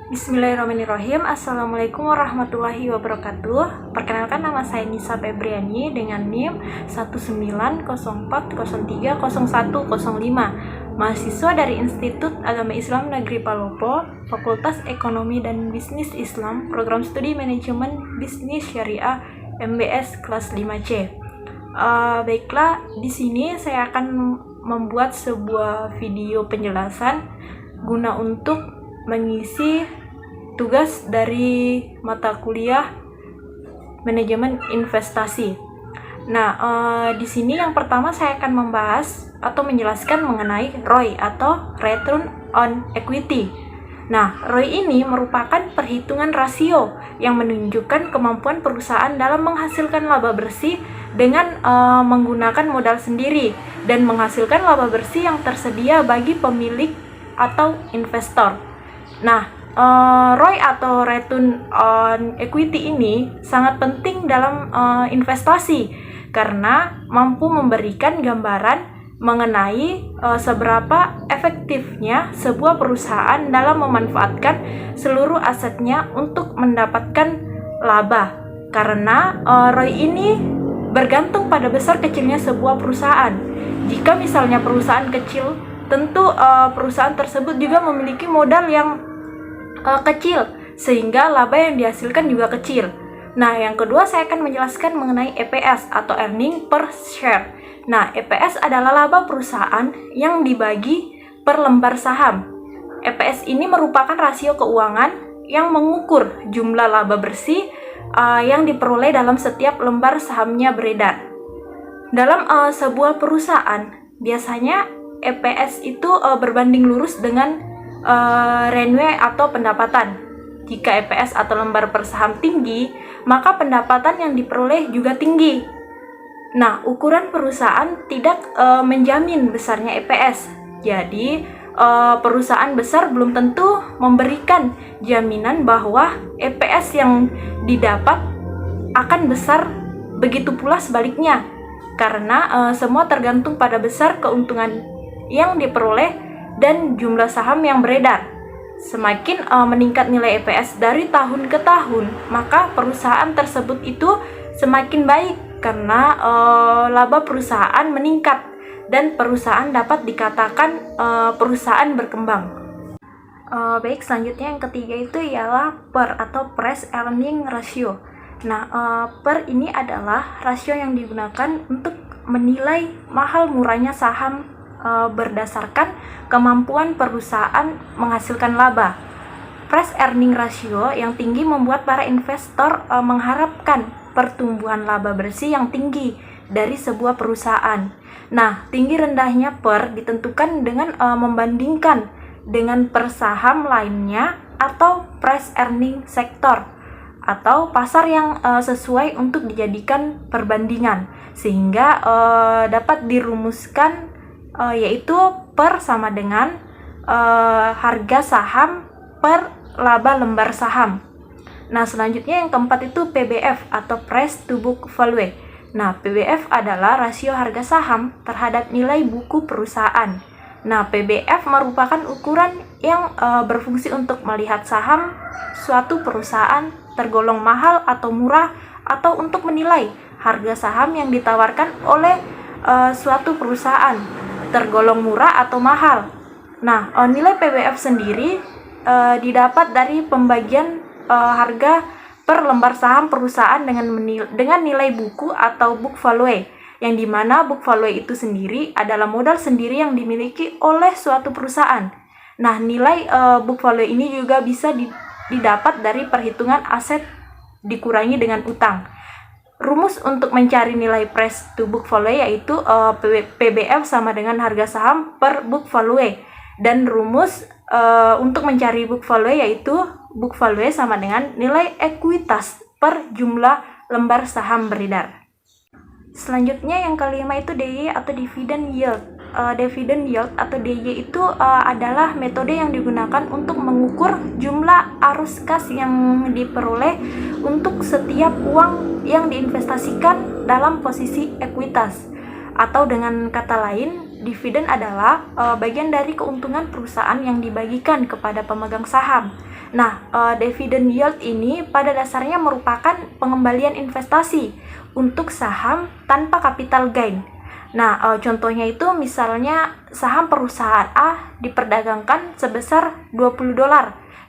Bismillahirrahmanirrahim. Assalamualaikum warahmatullahi wabarakatuh. Perkenalkan, nama saya Nisa Febriani dengan NIM 19040300105, mahasiswa dari Institut Agama Islam Negeri Palopo, Fakultas Ekonomi dan Bisnis Islam, Program Studi Manajemen Bisnis Syariah MBS kelas 5C. Baiklah, di sini saya akan membuat sebuah video penjelasan guna untuk mengisi tugas dari mata kuliah manajemen investasi. Nah, di sini yang pertama saya akan membahas atau menjelaskan mengenai ROI atau Return on Equity. Nah, ROI ini merupakan perhitungan rasio yang menunjukkan kemampuan perusahaan dalam menghasilkan laba bersih dengan menggunakan modal sendiri dan menghasilkan laba bersih yang tersedia bagi pemilik atau investor. Nah, ROI atau Return on Equity ini sangat penting dalam investasi karena mampu memberikan gambaran mengenai seberapa efektifnya sebuah perusahaan dalam memanfaatkan seluruh asetnya untuk mendapatkan laba. Karena ROI ini bergantung pada besar kecilnya sebuah perusahaan. Jika misalnya perusahaan kecil, tentu perusahaan tersebut juga memiliki modal yang kecil, sehingga laba yang dihasilkan juga kecil. Nah, yang kedua saya akan menjelaskan mengenai EPS atau Earning per Share. Nah, EPS adalah laba perusahaan yang dibagi per lembar saham. EPS ini merupakan rasio keuangan yang mengukur jumlah laba bersih yang diperoleh dalam setiap lembar sahamnya beredar. Dalam sebuah perusahaan, biasanya EPS itu berbanding lurus dengan revenue atau pendapatan. Jika EPS atau lembar per saham tinggi, maka pendapatan yang diperoleh juga tinggi. Nah, ukuran perusahaan tidak menjamin besarnya EPS. Jadi, perusahaan besar belum tentu memberikan jaminan bahwa EPS yang didapat akan besar, begitu pula sebaliknya. Karena semua tergantung pada besar keuntungan yang diperoleh dan jumlah saham yang beredar. Semakin meningkat nilai EPS dari tahun ke tahun, maka perusahaan tersebut itu semakin baik karena laba perusahaan meningkat dan perusahaan dapat dikatakan perusahaan berkembang. Baik, selanjutnya yang ketiga itu ialah PER atau Price Earning Ratio. Nah, PER ini adalah rasio yang digunakan untuk menilai mahal murahnya saham berdasarkan kemampuan perusahaan menghasilkan laba. Price earning ratio yang tinggi membuat para investor mengharapkan pertumbuhan laba bersih yang tinggi dari sebuah perusahaan. Nah, tinggi rendahnya PER ditentukan dengan membandingkan dengan per saham lainnya atau price earning sektor atau pasar yang sesuai untuk dijadikan perbandingan, sehingga dapat dirumuskan yaitu PER sama dengan harga saham per laba lembar saham. Nah, selanjutnya yang keempat itu PBF atau Price to Book Value. Nah, PBF adalah rasio harga saham terhadap nilai buku perusahaan. Nah, PBF merupakan ukuran yang berfungsi untuk melihat saham suatu perusahaan tergolong mahal atau murah, atau untuk menilai harga saham yang ditawarkan oleh suatu perusahaan tergolong murah atau mahal. Nah, nilai PBF sendiri didapat dari pembagian harga per lembar saham perusahaan dengan nilai buku atau book value, yang dimana book value itu sendiri adalah modal sendiri yang dimiliki oleh suatu perusahaan. Nah, nilai book value ini juga bisa didapat dari perhitungan aset dikurangi dengan utang. Rumus untuk mencari nilai price to book value yaitu PBF sama dengan harga saham per book value, dan rumus untuk mencari book value yaitu book value sama dengan nilai ekuitas per jumlah lembar saham beredar. Selanjutnya yang kelima itu DY atau dividend yield. Dividend yield atau DY itu adalah metode yang digunakan untuk mengukur jumlah arus kas yang diperoleh untuk setiap uang yang diinvestasikan dalam posisi ekuitas. Atau dengan kata lain, dividen adalah bagian dari keuntungan perusahaan yang dibagikan kepada pemegang saham. Nah, dividend yield ini pada dasarnya merupakan pengembalian investasi untuk saham tanpa capital gain. Nah, contohnya itu misalnya saham perusahaan A diperdagangkan sebesar $20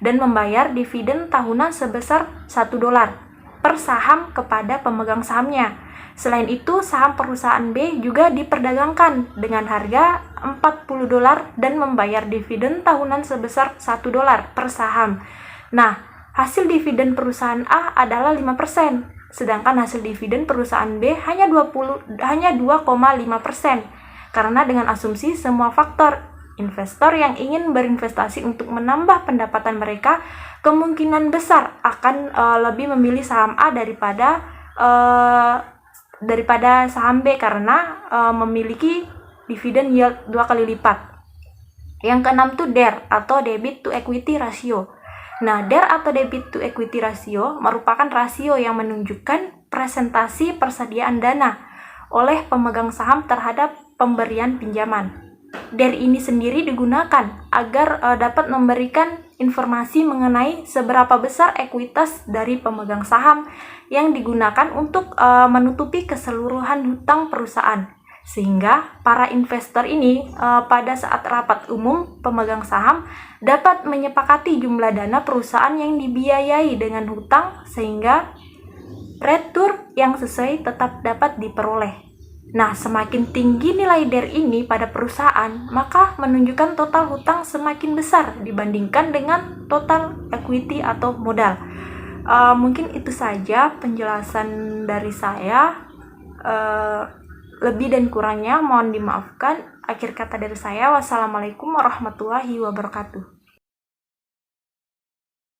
dan membayar dividen tahunan sebesar $1 per saham kepada pemegang sahamnya. Selain itu, saham perusahaan B juga diperdagangkan dengan harga $40 dan membayar dividen tahunan sebesar $1 per saham. Nah, hasil dividen perusahaan A adalah 5%, sedangkan hasil dividen perusahaan B hanya 2,5%. Karena dengan asumsi semua faktor, investor yang ingin berinvestasi untuk menambah pendapatan mereka kemungkinan besar akan lebih memilih saham A daripada saham B karena memiliki dividen yield 2 kali lipat. Yang keenam tuh DER atau debit to equity ratio. Nah, DER atau debit to equity ratio merupakan rasio yang menunjukkan presentasi persediaan dana oleh pemegang saham terhadap pemberian pinjaman. DER ini sendiri digunakan agar dapat memberikan informasi mengenai seberapa besar ekuitas dari pemegang saham yang digunakan untuk menutupi keseluruhan hutang perusahaan. Sehingga para investor ini pada saat rapat umum pemegang saham dapat menyepakati jumlah dana perusahaan yang dibiayai dengan hutang sehingga return yang sesuai tetap dapat diperoleh. Nah, semakin tinggi nilai DER ini pada perusahaan, maka menunjukkan total hutang semakin besar dibandingkan dengan total equity atau modal. Mungkin itu saja penjelasan dari saya. Lebih dan kurangnya mohon dimaafkan. Akhir kata dari saya, wassalamualaikum warahmatullahi wabarakatuh.